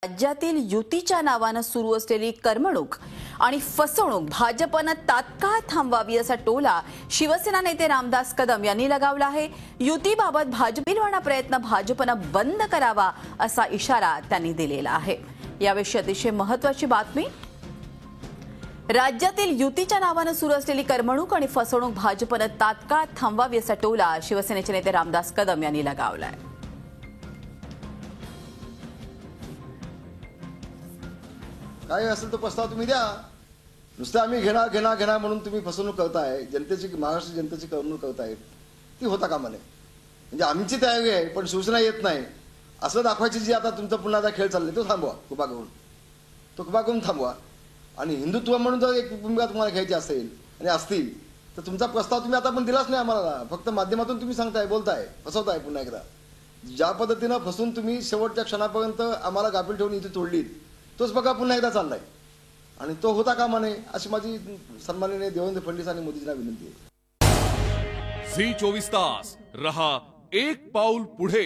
राज्यातील युतीच्या नावाने सुरू असलेली करमणूक आणि फसवणूक भाजपने तात्काळ थांबवावी असा टोला शिवसेना नेते रामदास कदम यांनी लगावला आहे। युतीबाबत भाजपविरोधी प्रयत्न भाजपने बंद करावा असा इशारा त्यांनी दिलेला आहे। याविषयी अतिशय महत्त्वाची बातमी। राज्यातील युतीच्या नावाने सुरू असलेली करमणूक आणि फसवणूक भाजपने तात्काळ थांबवावी असा टोला शिवसेनेचे नेते रामदास कदम यांनी लगावला आहे। काय असेल तो प्रस्ताव तुम्ही द्या। नुसतं आम्ही घेणार म्हणून तुम्ही फसवणूक करताय, जनतेची महाराष्ट्र जनतेची करमणूक करताय, ती होता कामा नये। म्हणजे आमची तयारी आहे पण शिवसेना येत नाही असं दाखवायची जी आता तुमचा पुन्हा आता खेळ चालले तो थांबवा, कृपा करून थांबवा। आणि हिंदुत्व म्हणून जर एक भूमिका तुम्हाला घ्यायची असेल आणि असतील तर तुमचा प्रस्ताव तुम्ही आता पण दिलाच नाही आम्हाला। फक्त माध्यमातून तुम्ही सांगताय, बोलताय, फसवताय। पुन्हा एकदा ज्या पद्धतीनं फसून तुम्ही शेवटच्या क्षणापर्यंत आम्हाला गाफील ठेवून इथे तोडलीत तोच बघा पुन्हा एकदा चाललाय आणि तो होता कामा नये अशी माझी सन्माननीय देवेंद्र फडणवीस आणि मोदींना विनंती आहे। झी 24 तास रहा एक पाऊल पुढे।